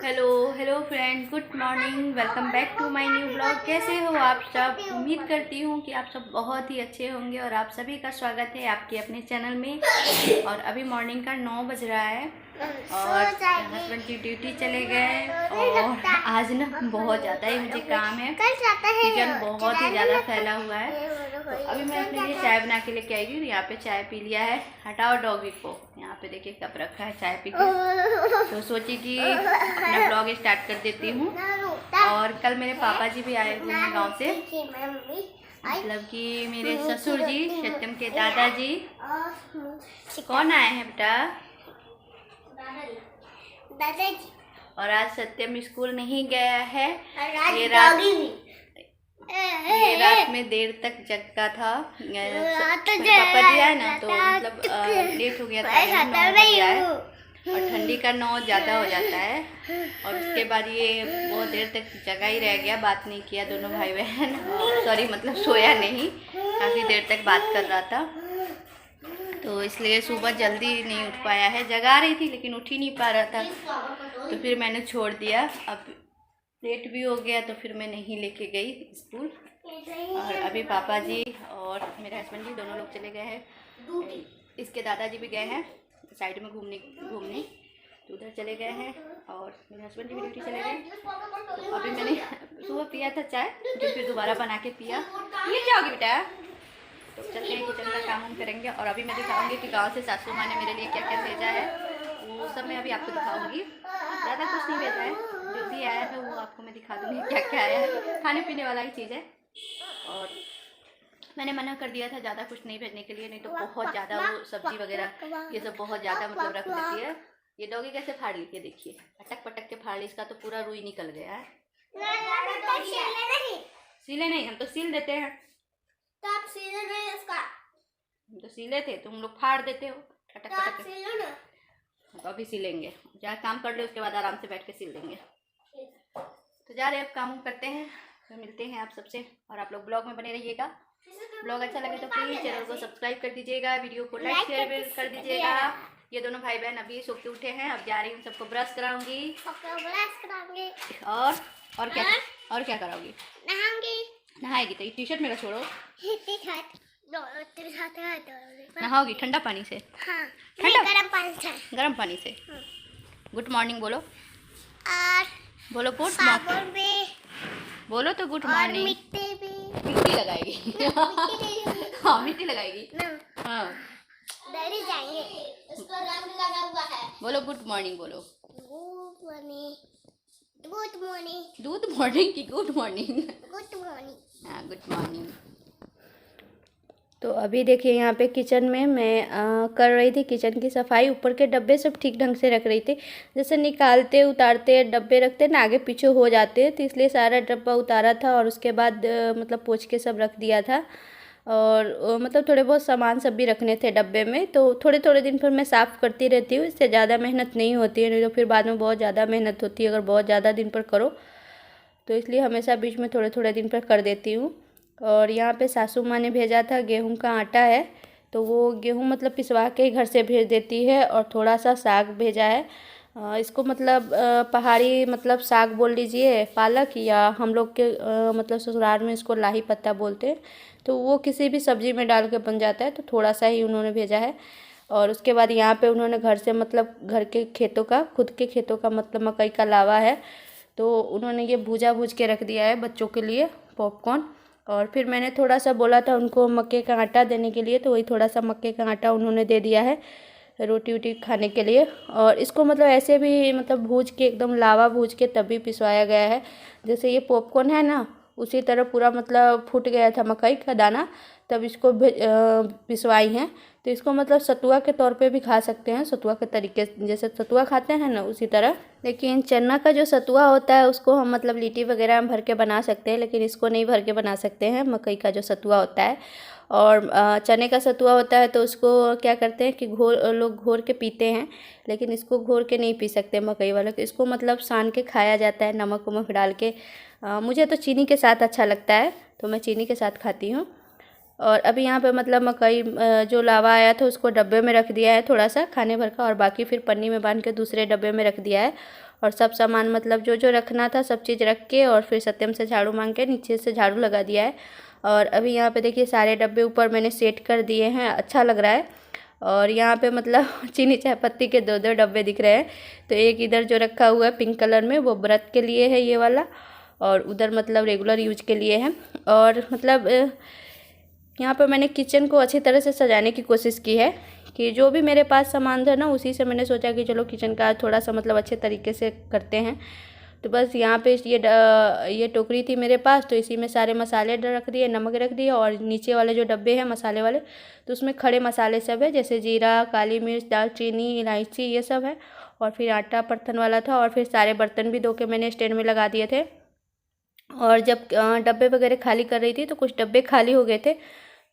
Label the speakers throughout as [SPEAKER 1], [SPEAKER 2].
[SPEAKER 1] Hello hello friend, good morning. Welcome back to my new blog. कैसे हो आप सब? उम्मीद करती हूँ कि आप सब बहुत ही अच्छे होंगे और आप सभी का स्वागत है आपके अपने चैनल में। और अभी मॉर्निंग का 9 बज रहा है और हस्बैंड की ड्यूटी चले गए। और आज ना बहुत ज़्यादा ही मुझे काम है, किचन बहुत ही ज़्यादा फैला हुआ है। तो अभी मैं अपने लिए चाय बना के लेके आई हूँ। यहाँ पे चाय पी लिया है। हटाओ डॉगी को। यहाँ पे देखिए कप रखा है चाय पी के। तो सोची कि अपना ब्लॉग स्टार्ट कर देती हूँ। और कल मेरे पापा जी भी आए हुए हैं गांव से, मतलब कि मेरे ससुर जी, सत्यम के दादाजी। कौन आए हैं बेटा? दादाजी। और आज सत्यम स्कूल नहीं गया है। ये रात में देर तक जगता था। पापा जी आए ना तो मतलब लेट हो गया था, 9 बजे आए। और ठंडी का 9 ज़्यादा हो जाता है। और उसके बाद ये बहुत देर तक जगा ही रह गया, बात नहीं किया दोनों भाई बहन। सॉरी मतलब सोया नहीं, काफ़ी देर तक बात कर रहा था। तो इसलिए सुबह जल्दी नहीं उठ पाया है। जगा रही थी लेकिन उठ ही नहीं पा रहा था, तो फिर मैंने छोड़ दिया। अब लेट भी हो गया तो फिर मैं नहीं लेके गई स्कूल। और अभी पापा जी और मेरे हस्बैंड जी दोनों लोग चले गए हैं। इसके दादाजी भी गए हैं साइड में घूमने, तो उधर चले गए हैं। और मेरे हस्बैंड जी भी ड्यूटी चले गए। तो अभी मैंने सुबह पिया था चाय, जो फिर दोबारा बना के पिया। ये जाओगी बेटा? तो चलते हैं, किचन का काम करेंगे। और अभी मैं दिखाऊंगी कि गांव से सासू माँ ने मेरे लिए क्या क्या भेजा है, वो सब मैं अभी आपको दिखाऊंगी। ज़्यादा कुछ नहीं भेजा है, जो भी आया है वो आपको मैं दिखा दूँगी क्या क्या आया है। खाने पीने वाला ही चीज़ है। और मैंने मना कर दिया था ज़्यादा कुछ नहीं भेजने के लिए, नहीं तो बहुत ज़्यादा वो सब्जी वगैरह ये सब बहुत ज़्यादा मतलब रख देती है। ये डॉगी कैसे फाड़ ली है, देखिए अटक पटक के फाड़ ली। इसका तो पूरा रुई निकल गया है। सीले नहीं, हम तो सील देते हैं।
[SPEAKER 2] तो आप सीले नहीं इसका?
[SPEAKER 1] हम तो सीले थे, तुम लोग फाड़ देते हो अटक
[SPEAKER 2] तो
[SPEAKER 1] पटक
[SPEAKER 2] सीलो ना।
[SPEAKER 1] तो अभी सिलेंगे, जहाँ काम कर ले उसके बाद आराम से बैठ के सिल देंगे। तो जा रहे अब काम करते हैं, तो मिलते हैं आप सबसे। और आप लोग ब्लॉग में बने रहिएगा। ब्लॉग अच्छा लगे तो प्लीज़ चैनल को सब्सक्राइब कर दीजिएगा, वीडियो को लाइक शेयर कर दीजिएगा। ये दोनों भाई बहन अभी सो के उठे हैं। अब जा रही हूँ, सबको ब्रश कराऊंगी। और क्या कराऊंगी? नहाएगी तो टी शर्ट मेरा छोड़ो। नहाओगी ठंडा पानी से?
[SPEAKER 2] हाँ,
[SPEAKER 1] ठंडा
[SPEAKER 2] गरम पानी से।
[SPEAKER 1] गुड मॉर्निंग बोलो।
[SPEAKER 2] और
[SPEAKER 1] बोलो गुड
[SPEAKER 2] साबुन
[SPEAKER 1] मॉर्निंग।
[SPEAKER 2] भी
[SPEAKER 1] बोलो तो गुड
[SPEAKER 2] और
[SPEAKER 1] मॉर्निंग।
[SPEAKER 2] मिट्टी भी।
[SPEAKER 1] मिट्टी लगाएगी। हाँ मिट्टी लगाएगी। हाँ
[SPEAKER 2] डैडी जाएंगे। इसको रंग लगा हुआ है।
[SPEAKER 1] बोलो गुड मॉर्निंग। बोलो
[SPEAKER 2] गुड मॉर्निंग। Good morning.
[SPEAKER 1] दूध मॉर्निंग की गुड मॉर्निंग?
[SPEAKER 2] Good morning.
[SPEAKER 1] हाँ गुड मॉर्निंग। तो अभी देखिए यहाँ पे किचन में मैं कर रही थी किचन की सफाई। ऊपर के डब्बे सब ठीक ढंग से रख रही थी। जैसे निकालते उतारते डब्बे रखते ना आगे पीछे हो जाते, तो इसलिए सारा डब्बा उतारा था। और उसके बाद मतलब पोंछ के सब रख दिया था। और मतलब थोड़े बहुत सामान सब भी रखने थे डब्बे में, तो थोड़े थोड़े दिन पर मैं साफ़ करती रहती हूँ। इससे ज़्यादा मेहनत नहीं होती है, नहीं तो फिर बाद में बहुत ज़्यादा मेहनत होती है अगर बहुत ज़्यादा दिन पर करो। तो इसलिए हमेशा बीच में थोड़े थोड़े दिन पर कर देती हूँ। और यहाँ पे सासू माँ ने भेजा था, गेहूं का आटा है, तो वो गेहूं मतलब पिसवा के घर से भेज देती है। और थोड़ा सा साग भेजा है। इसको मतलब पहाड़ी मतलब साग बोल लीजिए, पालक, या हम लोग के मतलब ससुराल में इसको लाही पत्ता बोलते हैं। तो वो किसी भी सब्ज़ी में डाल के बन जाता है, तो थोड़ा सा ही उन्होंने भेजा है। और उसके बाद यहाँ पे उन्होंने घर से मतलब घर के खेतों का, खुद के खेतों का मतलब मकई का लावा है, तो उन्होंने ये भूजा भूज के रख दिया है बच्चों के लिए पॉपकॉर्न। और फिर मैंने थोड़ा सा बोला था उनको मक्के का आटा देने के लिए, तो वही थोड़ा सा मक्के का आटा उन्होंने दे दिया है रोटी वोटी खाने के लिए। और इसको मतलब ऐसे भी मतलब भूज के एकदम लावा भूज के तभी पिसवाया गया है। जैसे ये पॉपकॉर्न है ना, उसी तरह पूरा मतलब फूट गया था मकई का दाना, तब इसको पिसवाई हैं। तो इसको मतलब सतुआ के तौर पे भी खा सकते हैं, सतुआ के तरीके जैसे सतुआ खाते हैं ना उसी तरह। लेकिन चना का जो सतुआ होता है उसको हम मतलब लिट्टी वगैरह में भर के बना सकते हैं, लेकिन इसको नहीं भर के बना सकते हैं। मकई का जो सतुआ होता है और चने का सतुआ होता है, तो उसको क्या करते हैं कि लोग घोर के पीते हैं, लेकिन इसको घोर के नहीं पी सकते मकई वाले को। इसको मतलब सान के खाया जाता है नमक वमक डाल के। मुझे तो चीनी के साथ अच्छा लगता है, तो मैं चीनी के साथ खाती हूँ। और अभी यहाँ पे मतलब मकई जो लावा आया था उसको डब्बे में रख दिया है थोड़ा सा खाने भर का, और बाकी फिर पन्नी में बांध के दूसरे डब्बे में रख दिया है। और सब सामान मतलब जो जो रखना था सब चीज़ रख के और फिर सत्यम से झाड़ू मांग के नीचे से झाड़ू लगा दिया है। और अभी यहाँ पे देखिए सारे डब्बे ऊपर मैंने सेट कर दिए हैं, अच्छा लग रहा है। और यहाँ पे मतलब चीनी चाय पत्ती के 2-2 डब्बे दिख रहे हैं। तो एक इधर जो रखा हुआ है पिंक कलर में वो व्रत के लिए है ये वाला, और उधर मतलब रेगुलर यूज के लिए है। और मतलब यहाँ पर मैंने किचन को अच्छी तरह से सजाने की कोशिश की है कि जो भी मेरे पास सामान था ना उसी से मैंने सोचा कि चलो किचन का थोड़ा सा मतलब अच्छे तरीके से करते हैं। तो बस यहाँ पे ये टोकरी थी मेरे पास, तो इसी में सारे मसाले रख दिए, नमक रख दिए, और नीचे वाले जो डब्बे हैं मसाले वाले तो उसमें खड़े मसाले सब है, जैसे जीरा, काली मिर्च, दालचीनी, इलायची ये सब है। और फिर आटा बर्तन वाला था, और फिर सारे बर्तन भी धो के मैंने स्टैंड में लगा दिए थे। और जब डब्बे वगैरह खाली कर रही थी तो कुछ डब्बे खाली हो गए थे,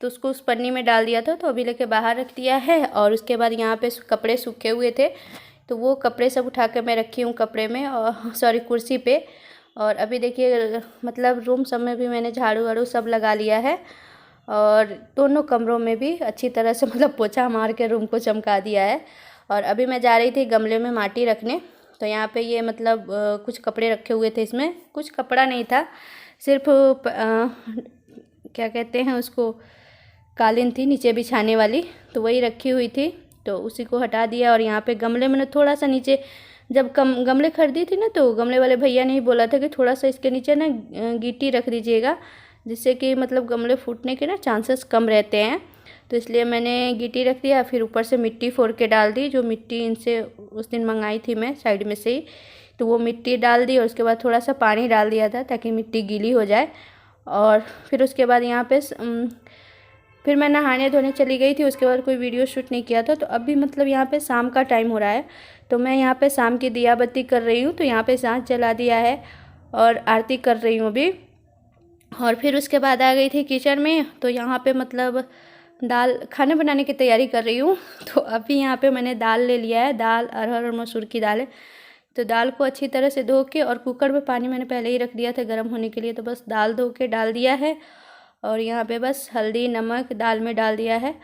[SPEAKER 1] तो उसको उस पन्नी में डाल दिया था, तो अभी लेके बाहर रख दिया है। और उसके बाद यहाँ पे कपड़े सूखे हुए थे तो वो कपड़े सब उठा के मैं रखी हूँ कपड़े में, और सॉरी कुर्सी पे। और अभी देखिए मतलब रूम सब में भी मैंने झाड़ू वाड़ू सब लगा लिया है, और दोनों कमरों में भी अच्छी तरह से मतलब पोछा मार के रूम को चमका दिया है। और अभी मैं जा रही थी गमले में माटी रखने, तो यहाँ पे ये मतलब कुछ कपड़े रखे हुए थे, इसमें कुछ कपड़ा नहीं था, सिर्फ क्या कहते हैं उसको, कालीन थी नीचे बिछाने वाली, तो वही रखी हुई थी, तो उसी को हटा दिया। और यहाँ पे गमले मैंने थोड़ा सा नीचे, जब गमले खरीदी थी ना तो गमले वाले भैया ने ही बोला था कि थोड़ा सा इसके नीचे ना गिट्टी रख दीजिएगा, जिससे कि मतलब गमले फूटने के ना चांसेस कम रहते हैं। तो इसलिए मैंने गिट्टी रख दिया, फिर ऊपर से मिट्टी फोड़ के डाल दी, जो मिट्टी इनसे उस दिन मंगाई थी मैं साइड में से ही, तो वो मिट्टी डाल दी। और उसके बाद थोड़ा सा पानी डाल दिया था ताकि मिट्टी गीली हो जाए। और फिर उसके बाद यहाँ पे फिर मैं नहाने धोने चली गई थी, उसके बाद कोई वीडियो शूट नहीं किया था। तो अभी मतलब यहाँ पे शाम का टाइम हो रहा है, तो मैं यहाँ पे शाम की दिया बत्ती कर रही हूँ, तो यहाँ पे सांझ जला दिया है और आरती कर रही हूँ अभी। और फिर उसके बाद आ गई थी किचन में, तो यहाँ पे मतलब दाल खाने बनाने की तैयारी कर रही हूँ। तो अभी यहाँ पे मैंने दाल ले लिया है, दाल अरहर और मसूर की दाल है। तो दाल को अच्छी तरह से धो के, और कुकर में पानी मैंने पहले ही रख दिया था गर्म होने के लिए, तो बस दाल धो के डाल दिया है। और यहाँ पे बस हल्दी नमक दाल में डाल दिया है।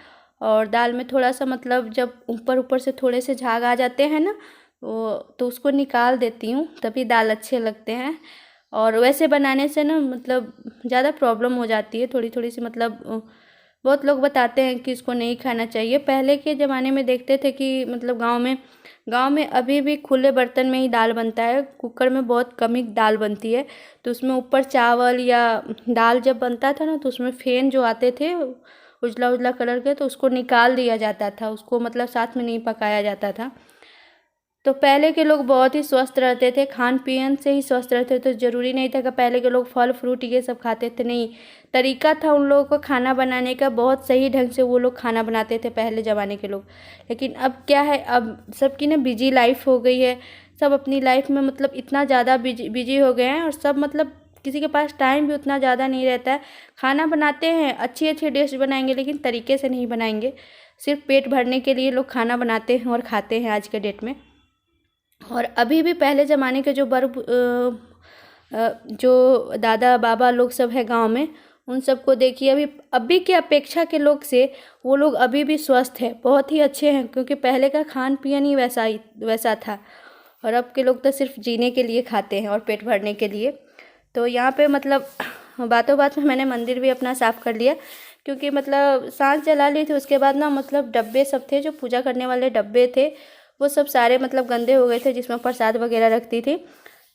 [SPEAKER 1] और दाल में थोड़ा सा मतलब जब ऊपर ऊपर से थोड़े से झाग आ जाते हैं ना, वो तो उसको निकाल देती हूँ, तभी दाल अच्छे लगते हैं। और वैसे बनाने से ना मतलब ज़्यादा प्रॉब्लम हो जाती है थोड़ी थोड़ी सी, मतलब बहुत लोग बताते हैं कि इसको नहीं खाना चाहिए। पहले के ज़माने में देखते थे कि मतलब गांव में अभी भी खुले बर्तन में ही दाल बनता है, कुकर में बहुत कम ही दाल बनती है। तो उसमें ऊपर चावल या दाल जब बनता था ना, तो उसमें फेन जो आते थे उजला उजला कलर के, तो उसको निकाल दिया जाता था, उसको मतलब साथ में नहीं पकाया जाता था। तो पहले के लोग बहुत ही स्वस्थ रहते थे, खान पीन से ही स्वस्थ रहते थे। तो ज़रूरी नहीं था कि पहले के लोग फल फ्रूट ये सब खाते थे, नहीं, तरीका था उन लोगों को खाना बनाने का, बहुत सही ढंग से वो लोग खाना बनाते थे पहले ज़माने के लोग। लेकिन अब क्या है, अब सबकी ना बिजी लाइफ हो गई है, सब अपनी लाइफ में मतलब इतना ज़्यादा बिजी हो गए हैं, और सब मतलब किसी के पास टाइम भी उतना ज़्यादा नहीं रहता है। खाना बनाते हैं, अच्छी अच्छी डिश बनाएंगे, लेकिन तरीके से नहीं बनाएंगे, सिर्फ पेट भरने के लिए लोग खाना बनाते हैं और खाते हैं आज के डेट में। और अभी भी पहले ज़माने के जो दादा बाबा लोग सब है गांव में, उन सबको देखिए, अभी की अपेक्षा के लोग से वो लोग अभी भी स्वस्थ है, बहुत ही अच्छे हैं, क्योंकि पहले का खान पीन ही वैसा था। और अब के लोग तो सिर्फ जीने के लिए खाते हैं और पेट भरने के लिए। तो यहाँ पे मतलब बातों बात में मैंने मंदिर भी अपना साफ़ कर लिया, क्योंकि मतलब सांझ जला ली थी। उसके बाद ना मतलब डब्बे सब थे, जो पूजा करने वाले डब्बे थे, वो सब सारे मतलब गंदे हो गए थे, जिसमें प्रसाद वगैरह रखती थी।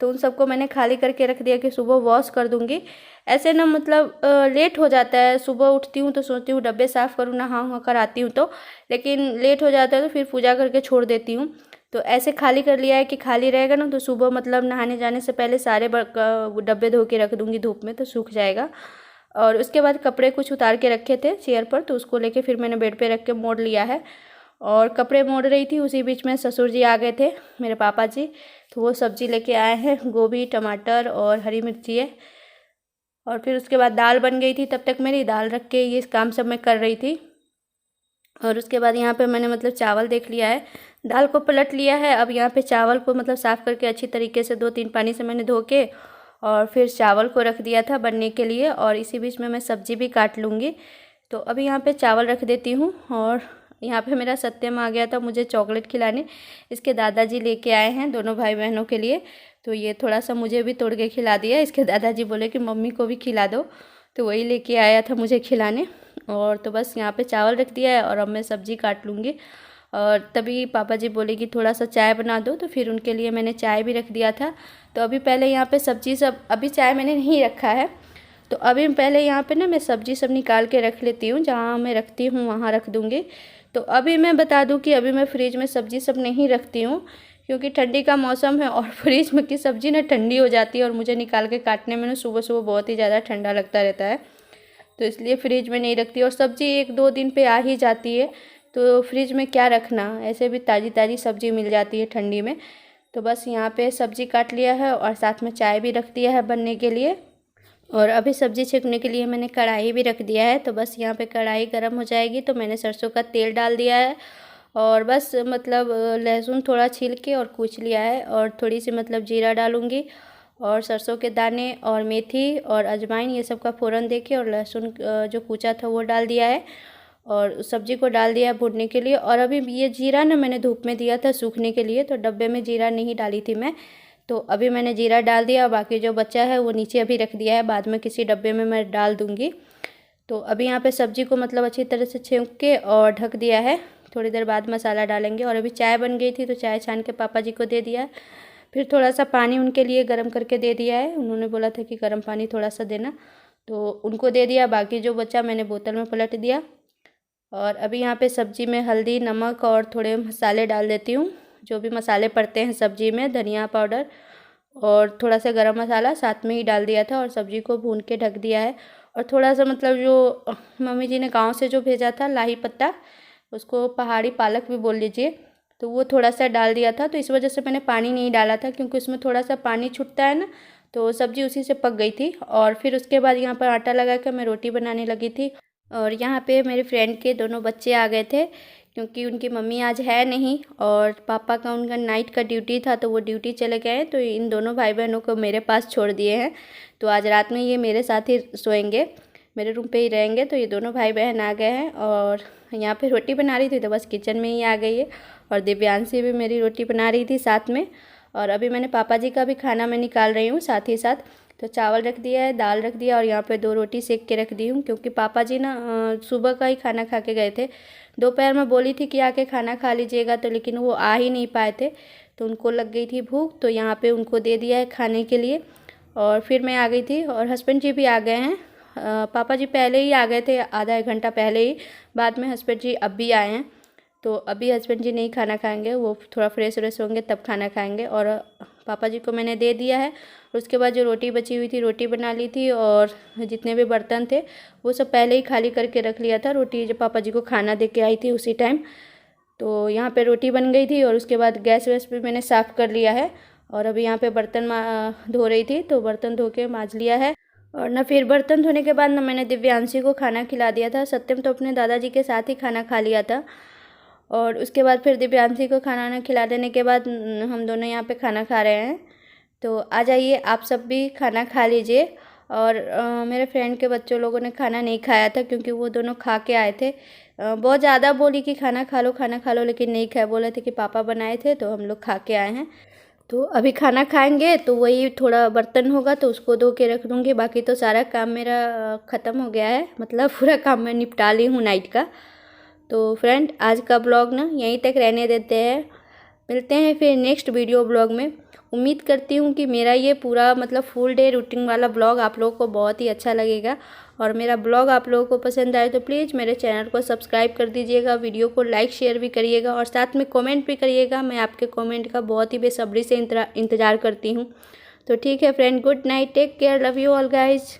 [SPEAKER 1] तो उन सबको मैंने खाली करके रख दिया कि सुबह वॉश कर दूँगी। ऐसे ना मतलब लेट हो जाता है, सुबह उठती हूँ तो सोचती हूँ डब्बे साफ़ करूँ, नहा कर आती हूँ तो, लेकिन लेट हो जाता है तो फिर पूजा करके छोड़ देती हूँ। तो ऐसे खाली कर लिया है कि खाली रहेगा ना, तो सुबह मतलब नहाने जाने से पहले सारे डब्बे धो के रख दूँगी धूप में, तो सूख जाएगा। और उसके बाद कपड़े कुछ उतार के रखे थे चेयर पर, तो उसको लेके फिर मैंने बेड पे रख के मोड़ लिया है। और कपड़े मोड़ रही थी, उसी बीच में ससुर जी आ गए थे, मेरे पापा जी, तो वो सब्जी लेके आए हैं, गोभी टमाटर और हरी मिर्ची है। और फिर उसके बाद दाल बन गई थी, तब तक मेरी दाल रख के ये काम सब मैं कर रही थी। और उसके बाद यहाँ पे मैंने मतलब चावल देख लिया है, दाल को पलट लिया है। अब यहाँ पे चावल को मतलब साफ़ करके अच्छी तरीके से 2-3 पानी से मैंने धो के, और फिर चावल को रख दिया था बनने के लिए। और इसी बीच में मैं सब्ज़ी भी काट लूँगी। तो अभी यहाँ पे चावल रख देती हूँ, और यहाँ पे मेरा सत्यम आ गया था मुझे चॉकलेट खिलाने। इसके दादाजी लेके आए हैं दोनों भाई बहनों के लिए, तो ये थोड़ा सा मुझे भी तोड़ के खिला दिया। इसके दादाजी बोले कि मम्मी को भी खिला दो, तो वही लेके आया था मुझे खिलाने। और तो बस यहाँ पे चावल रख दिया है और अब मैं सब्ज़ी काट लूँगी। और तभी पापा जी बोले कि थोड़ा सा चाय बना दो, तो फिर उनके लिए मैंने चाय भी रख दिया था। तो अभी पहले यहाँ पे सब्ज़ी सब, अभी चाय मैंने नहीं रखा है, तो अभी पहले यहाँ पे ना मैं सब्ज़ी सब निकाल के रख लेती हूँ, जहाँ मैं रखती हूँ वहाँ रख दूँगी। तो अभी मैं बता दूँ कि अभी मैं फ्रिज में सब्ज़ी सब नहीं रखती हूँ, क्योंकि ठंडी का मौसम है और फ्रिज में की सब्ज़ी ना ठंडी हो जाती है और मुझे निकाल के काटने में ना सुबह सुबह बहुत ही ज़्यादा ठंडा लगता रहता है, तो इसलिए फ्रिज में नहीं रखती। और सब्ज़ी 1-2 दिन पे आ ही जाती है, तो फ्रिज में क्या रखना, ऐसे भी ताज़ी ताज़ी सब्ज़ी मिल जाती है ठंडी में। तो बस यहाँ पे सब्ज़ी काट लिया है और साथ में चाय भी रख दिया है बनने के लिए। और अभी सब्ज़ी छेकने के लिए मैंने कढ़ाई भी रख दिया है। तो बस यहाँ पे कढ़ाई गर्म हो जाएगी तो मैंने सरसों का तेल डाल दिया है और बस मतलब लहसुन थोड़ा छील के और कूच लिया है और थोड़ी सी मतलब जीरा डालूँगी और सरसों के दाने और मेथी और अजवाइन ये सब का फ़ोरन देके और लहसुन जो कूचा था वो डाल दिया है और सब्ज़ी को डाल दिया है भूनने के लिए। और अभी ये जीरा ना मैंने धूप में दिया था सूखने के लिए, तो डब्बे में जीरा नहीं डाली थी मैं, तो अभी मैंने जीरा डाल दिया और बाकी जो बचा है वो नीचे अभी रख दिया है, बाद में किसी डब्बे में मैं डाल दूँगी। तो अभी यहाँ पे सब्ज़ी को मतलब अच्छी तरह से छेंक के और ढक दिया है, थोड़ी देर बाद मसाला डालेंगे। और अभी चाय बन गई थी तो चाय छान के पापा जी को दे दिया, फिर थोड़ा सा पानी उनके लिए गर्म करके दे दिया है, उन्होंने बोला था कि गर्म पानी थोड़ा सा देना, तो उनको दे दिया। बाकी जो बचा मैंने बोतल में पलट दिया। और अभी यहाँ पे सब्ज़ी में हल्दी नमक और थोड़े मसाले डाल देती हूँ, जो भी मसाले पड़ते हैं सब्ज़ी में, धनिया पाउडर और थोड़ा सा गरम मसाला साथ में ही डाल दिया था और सब्ज़ी को भून के ढक दिया है। और थोड़ा सा मतलब जो मम्मी जी ने गांव से जो भेजा था लाही पत्ता, उसको पहाड़ी पालक भी बोल लीजिए, तो वो थोड़ा सा डाल दिया था। तो इस वजह से मैंने पानी नहीं डाला था, क्योंकि उसमें थोड़ा सा पानी छूटता है ना, तो सब्ज़ी उसी से पक गई थी। और फिर उसके बाद यहाँ पर आटा लगा कर मैं रोटी बनाने लगी थी। और यहाँ पे मेरे फ्रेंड के दोनों बच्चे आ गए थे, क्योंकि उनकी मम्मी आज है नहीं और पापा का उनका नाइट का ड्यूटी था, तो वो ड्यूटी चले गए हैं, तो इन दोनों भाई बहनों को मेरे पास छोड़ दिए हैं। तो आज रात में ये मेरे साथ ही सोएंगे, मेरे रूम पे ही रहेंगे। तो ये दोनों भाई बहन आ गए हैं और यहाँ पे रोटी बना रही थी तो बस किचन में ही आ गई है। और दिव्यांशी भी मेरी रोटी बना रही थी साथ में। और अभी मैंने पापा जी का भी खाना मैं निकाल रही हूँ साथ ही साथ। तो चावल रख दिया है, दाल रख दिया और यहाँ पे 2 रोटी सेक के रख दी हूँ, क्योंकि पापा जी ना सुबह का ही खाना खा के गए थे। दोपहर में बोली थी कि आके खाना खा लीजिएगा, तो लेकिन वो आ ही नहीं पाए थे, तो उनको लग गई थी भूख, तो यहाँ पे उनको दे दिया है खाने के लिए। और फिर मैं आ गई थी और हस्बैंड जी भी आ गए हैं। पापा जी पहले ही आ गए थे, आधा 1 घंटा पहले ही, बाद में हस्बैंड जी अब भी आए हैं। तो अभी हस्बैंड जी नहीं खाना खाएंगे, वो थोड़ा फ्रेश व्रेश होंगे तब खाना खाएंगे। और पापा जी को मैंने दे दिया है। उसके बाद जो रोटी बची हुई थी रोटी बना ली थी और जितने भी बर्तन थे वो सब पहले ही खाली करके रख लिया था, रोटी जब पापा जी को खाना दे के आई थी उसी टाइम। तो यहाँ पे रोटी बन गई थी और उसके बाद गैस वैस भी मैंने साफ़ कर लिया है। और अभी यहाँ पे बर्तन धो रही थी, तो बर्तन धो के मांज लिया है। और ना फिर बर्तन धोने के बाद ना मैंने दिव्यांशी को खाना खिला दिया था। सत्यम तो अपने दादाजी के साथ ही खाना खा लिया था। और उसके बाद फिर दिव्यांशी को खाना ना खिला देने के बाद हम दोनों यहाँ पे खाना खा रहे हैं। तो आ जाइए आप सब भी खाना खा लीजिए। और मेरे फ्रेंड के बच्चों लोगों ने खाना नहीं खाया था, क्योंकि वो दोनों खा के आए थे। बहुत ज़्यादा बोली कि खाना खा लो, लेकिन नहीं खाया, बोले थे कि पापा बनाए थे तो हम लोग खा के आए हैं। तो अभी खाना खाएंगे तो वही थोड़ा बर्तन होगा तो उसको धो के रख दूँगी। बाकी तो सारा काम मेरा ख़त्म हो गया है, मतलब पूरा काम मैं निपटा ली हूँ नाइट का। तो फ्रेंड आज का ब्लॉग ना यहीं तक रहने देते हैं, मिलते हैं फिर नेक्स्ट वीडियो ब्लॉग में। उम्मीद करती हूँ कि मेरा ये पूरा मतलब फुल डे रूटीन वाला ब्लॉग आप लोगों को बहुत ही अच्छा लगेगा। और मेरा ब्लॉग आप लोगों को पसंद आए तो प्लीज़ मेरे चैनल को सब्सक्राइब कर दीजिएगा, वीडियो को लाइक शेयर भी करिएगा और साथ में कमेंट भी करिएगा। मैं आपके कमेंट का बहुत ही बेसब्री से इंतज़ार करती हूँ। तो ठीक है friend, good night, take care, love you all guys.